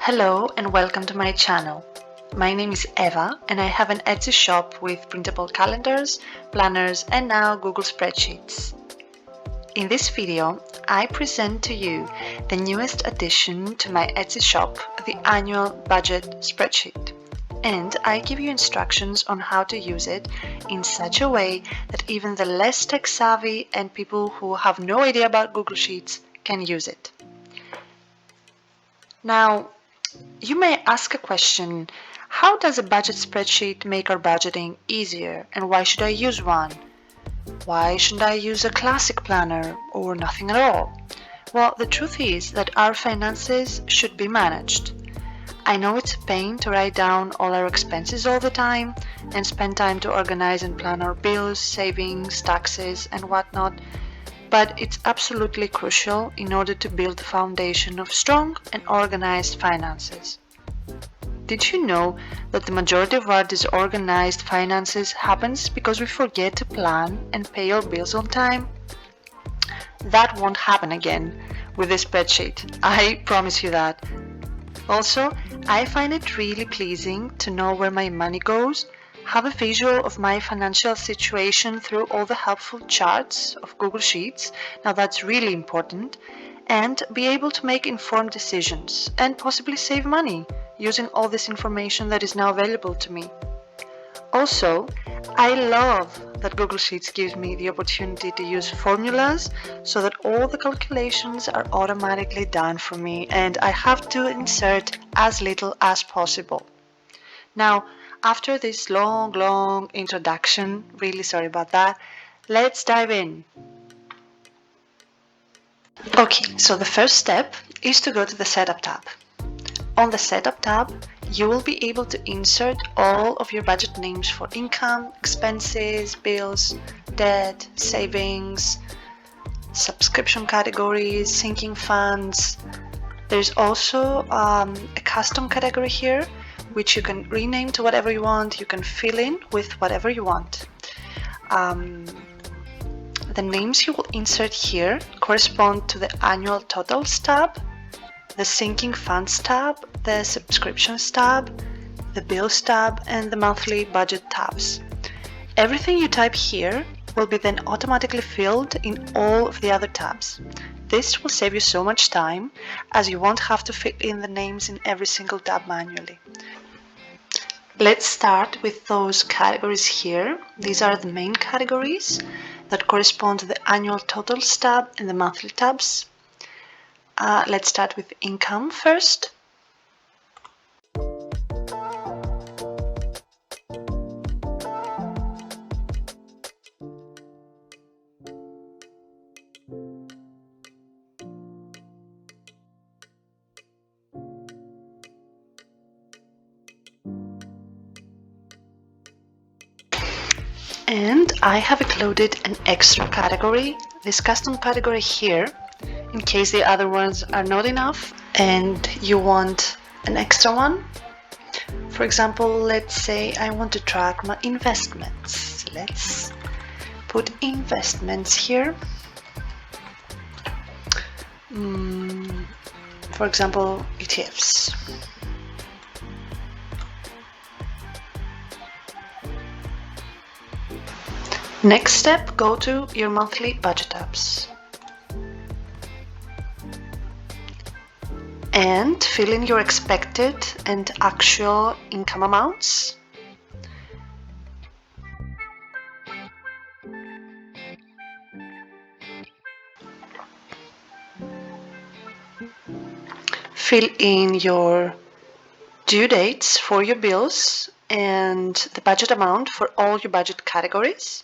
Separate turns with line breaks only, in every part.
Hello and welcome to my channel. My name is Eva and I have an Etsy shop with printable calendars, planners and now Google Spreadsheets. In this video, I present to you the newest addition to my Etsy shop, the Annual Budget Spreadsheet. And I give you instructions on how to use it in such a way that even the less tech savvy and people who have no idea about Google Sheets can use it. Now, you may ask a question, how does a budget spreadsheet make our budgeting easier and why should I use one? Why shouldn't I use a classic planner or nothing at all? Well, the truth is that our finances should be managed. I know it's a pain to write down all our expenses all the time and spend time to organize and plan our bills, savings, taxes and whatnot, but it's absolutely crucial in order to build the foundation of strong and organized finances. Did you know that the majority of our disorganized finances happens because we forget to plan and pay our bills on time? That won't happen again with this spreadsheet, I promise you that. Also, I find it really pleasing to know where my money goes, have a visual of my financial situation through all the helpful charts of Google Sheets, now that's really important, and be able to make informed decisions and possibly save money using all this information that is now available to me. Also, I love that Google Sheets gives me the opportunity to use formulas so that all the calculations are automatically done for me and I have to insert as little as possible. Now, after this long introduction, really sorry about that, let's dive in. Okay, so the first step is to go to the Setup tab. On the Setup tab, you will be able to insert all of your budget names for income, expenses, bills, debt, savings, subscription categories, sinking funds. There's also a custom category here, which you can rename to whatever you want. You can fill in with whatever you want. The names you will insert here correspond to the Annual Totals tab, the Sinking Funds tab, the Subscriptions tab, the Bills tab, and the Monthly Budget tabs. Everything you type here will be then automatically filled in all of the other tabs. This will save you so much time, as you won't have to fill in the names in every single tab manually. Let's start with those categories here. These are the main categories that correspond to the Annual Totals tab and the Monthly tabs. Let's start with income first. And I have included an extra category, this custom category here, in case the other ones are not enough and you want an extra one. For example, let's say I want to track my investments. Let's put investments here. For example, ETFs. Next step, go to your monthly budget tabs and fill in your expected and actual income amounts. Fill in your due dates for your bills and the budget amount for all your budget categories.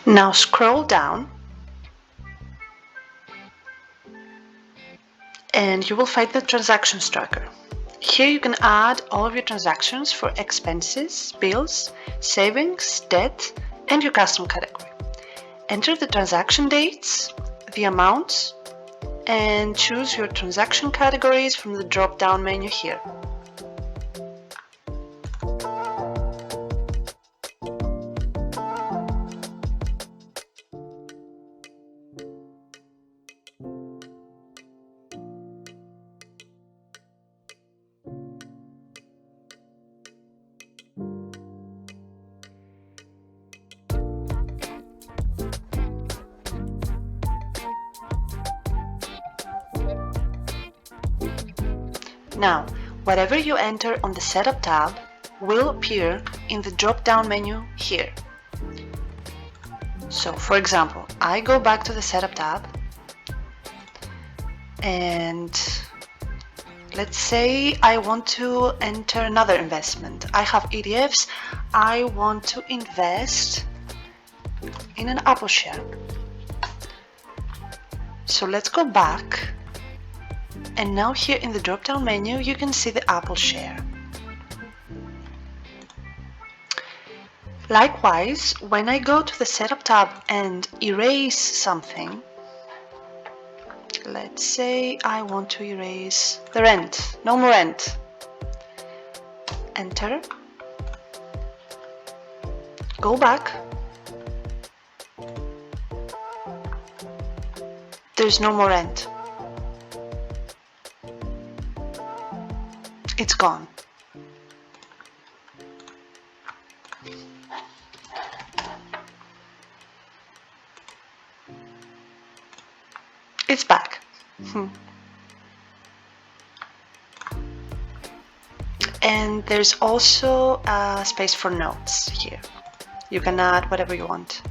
Now scroll down and you will find the transactions tracker. Here you can add all of your transactions for expenses, bills, savings, debt, and your custom category. Enter the transaction dates, the amounts, and choose your transaction categories from the drop-down menu here. Now, whatever you enter on the Setup tab will appear in the drop-down menu here. So, for example, I go back to the Setup tab and let's say I want to enter another investment. I have ETFs. I want to invest in an Apple share. So let's go back. And now here in the drop-down menu, you can see the Apple share. Likewise, when I go to the Setup tab and erase something, let's say I want to erase the rent, no more rent. Enter. Go back. There's no more rent. It's gone. It's back. And there's also a space for notes here. You can add whatever you want.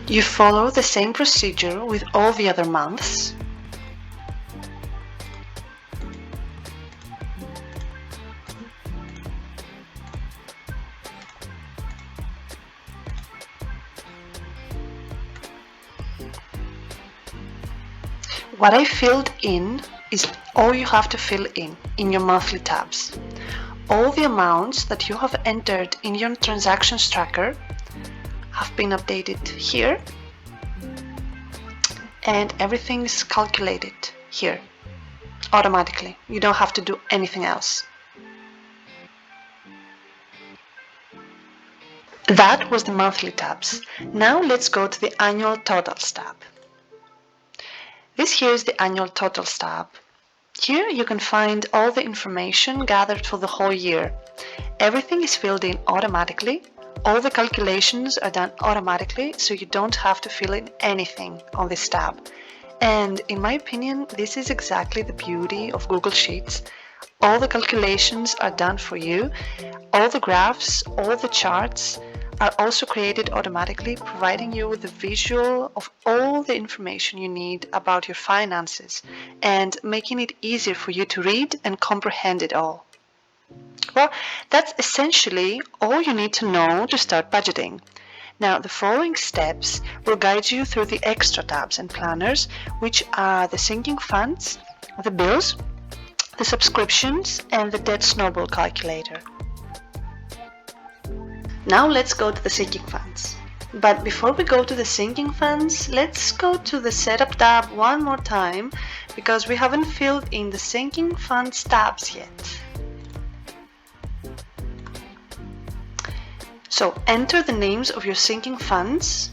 You follow the same procedure with all the other months. What I filled in is all you have to fill in your monthly tabs. All the amounts that you have entered in your transactions tracker have been updated here, and everything is calculated here automatically. You don't have to do anything else. That was the monthly tabs. Now let's go to the annual totals tab. This here is the annual totals tab. Here you can find all the information gathered for the whole year. Everything is filled in automatically. All the calculations are done automatically, so you don't have to fill in anything on this tab. And in my opinion, this is exactly the beauty of Google Sheets. All the calculations are done for you. All the graphs, all the charts are also created automatically, providing you with a visual of all the information you need about your finances and making it easier for you to read and comprehend it all. Well, that's essentially all you need to know to start budgeting. Now, the following steps will guide you through the extra tabs and planners, which are the sinking funds, the bills, the subscriptions, and the debt snowball calculator. Now let's go to the sinking funds. But before we go to the sinking funds, let's go to the setup tab one more time because we haven't filled in the sinking funds tabs yet. So enter the names of your sinking funds.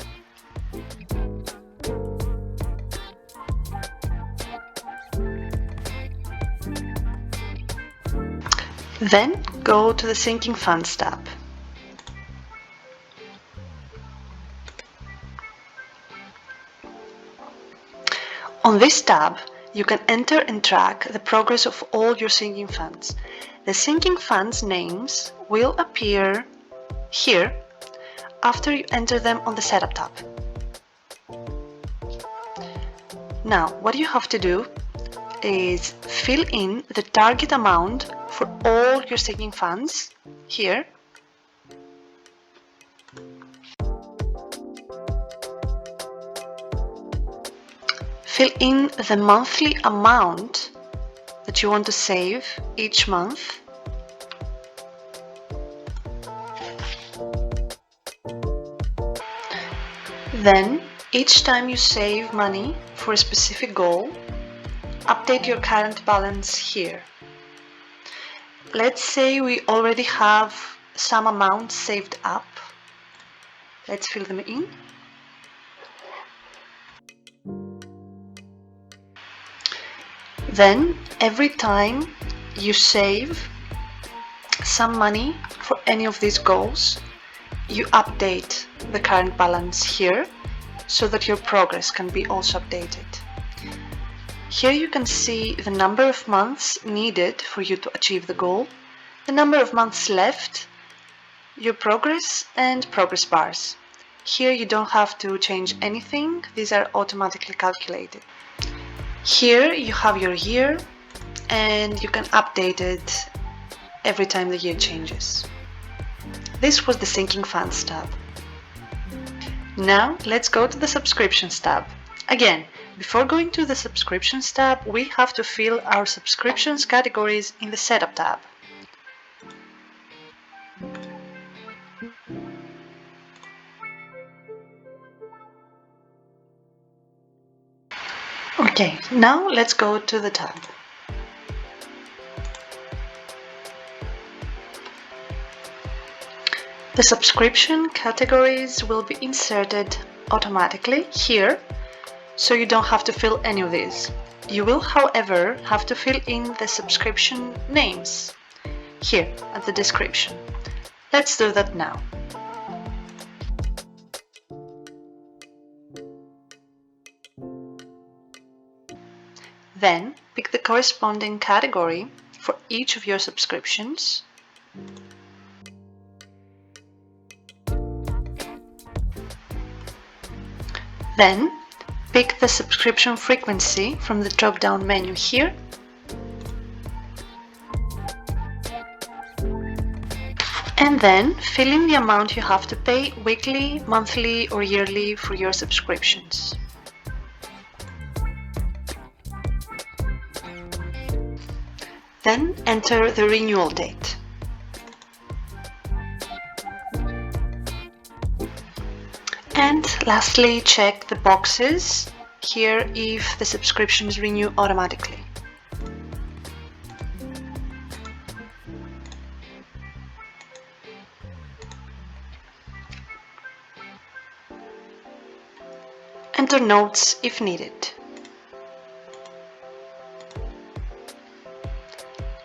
Then go to the sinking funds tab. On this tab, you can enter and track the progress of all your sinking funds. The sinking funds names will appear here after you enter them on the Setup tab. Now, what you have to do is fill in the target amount for all your sinking funds here. Fill in the monthly amount that you want to save each month. Then Each time you save money for a specific goal, update your current balance here. Let's say we already have some amount saved up. Let's fill them in. Then, every time you save some money for any of these goals, you update the current balance here so that your progress can be also updated. Here you can see the number of months needed for you to achieve the goal, the number of months left, your progress, and progress bars. Here you don't have to change anything, these are automatically calculated. Here you have your year and you can update it every time the year changes. This was the Sinking Funds tab. Now let's go to the Subscriptions tab. Again, before going to the Subscriptions tab, we have to fill our subscriptions categories in the Setup tab. Okay, now let's go to the tab. The subscription categories will be inserted automatically here, so you don't have to fill any of these. You will, however, have to fill in the subscription names here at the description. Let's do that now. Then pick the corresponding category for each of your subscriptions. Then pick the subscription frequency from the drop-down menu here. And then fill in the amount you have to pay weekly, monthly or yearly for your subscriptions. Then enter the renewal date. And lastly, check the boxes here if the subscriptions renew automatically. Enter notes if needed.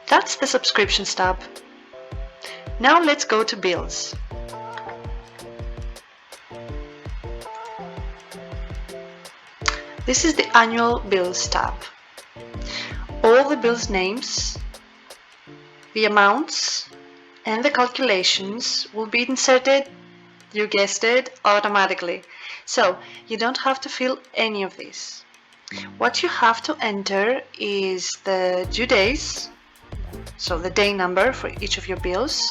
That's the Subscriptions tab. Now let's go to Bills. This is the Annual Bills tab. All the bills names, the amounts, and the calculations will be inserted, you guessed it, automatically. So you don't have to fill any of this. What you have to enter is the due days, so the day number for each of your bills,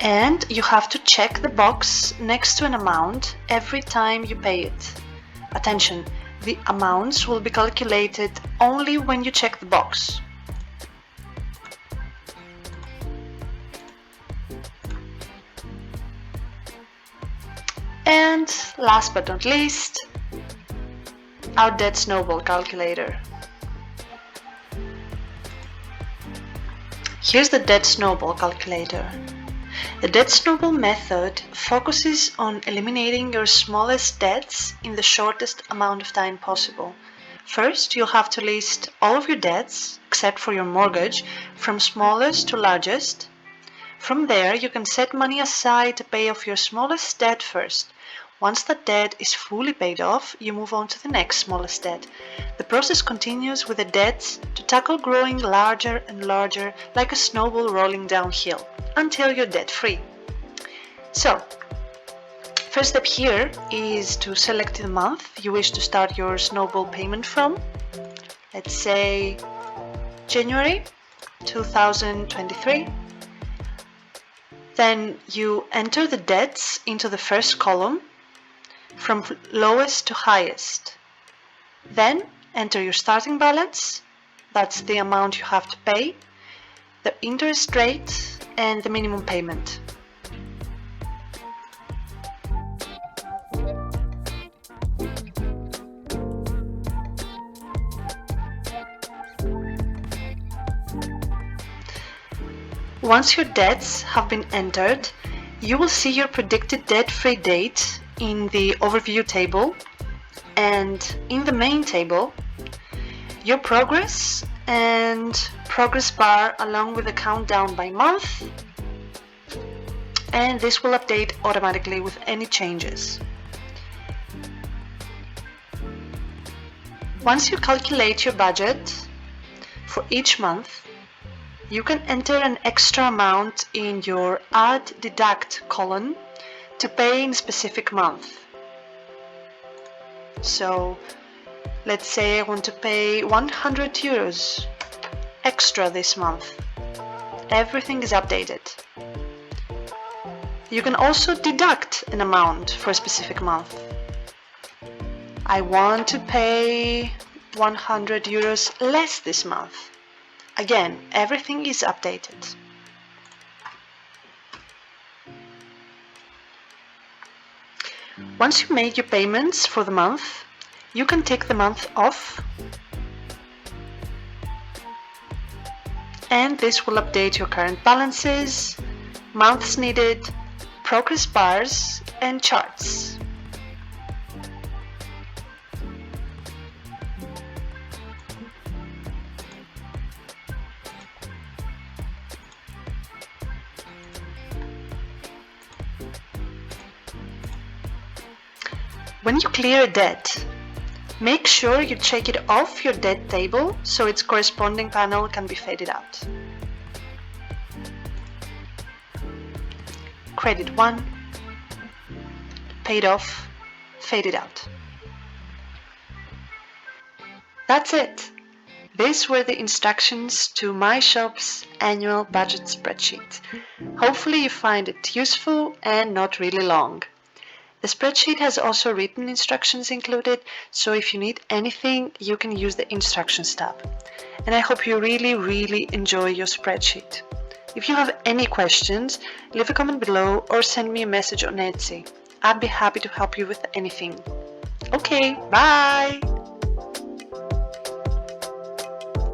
and you have to check the box next to an amount every time you pay it. Attention, the amounts will be calculated only when you check the box. And last but not least, our debt snowball calculator. Here's the debt snowball calculator. The debt snowball method focuses on eliminating your smallest debts in the shortest amount of time possible. First, you'll have to list all of your debts, except for your mortgage, from smallest to largest. From there, you can set money aside to pay off your smallest debt first. Once that debt is fully paid off, you move on to the next smallest debt. The process continues with the debts to tackle growing larger and larger like a snowball rolling downhill until you're debt-free. So, first step here is to select the month you wish to start your snowball payment from. Let's say January 2023. Then you enter the debts into the first column from lowest to highest. Then enter your starting balance, that's the amount you have to pay. the interest rate, and the minimum payment. Once your debts have been entered, you will see your predicted debt-free date in the overview table, and in the main table, your progress and progress bar along with a countdown by month, and this will update automatically with any changes. Once you calculate your budget for each month, you can enter an extra amount in your Add Deduct column to pay in a specific month. So let's say I want to pay 100 euros extra this month. Everything is updated. You can also deduct an amount for a specific month. I want to pay 100 euros less this month. Again, everything is updated. Once you made your payments for the month, you can take the month off, and this will update your current balances, months needed, progress bars, and charts. When you clear a debt, make sure you check it off your debt table so its corresponding panel can be faded out. Credit 1, paid off, faded out. That's it. These were the instructions to my shop's annual budget spreadsheet. Hopefully you find it useful and not really long. The spreadsheet has also written instructions included, so if you need anything, you can use the Instructions tab. And I hope you really enjoy your spreadsheet. If you have any questions, leave a comment below or send me a message on Etsy. I'd be happy to help you with anything. Okay, bye!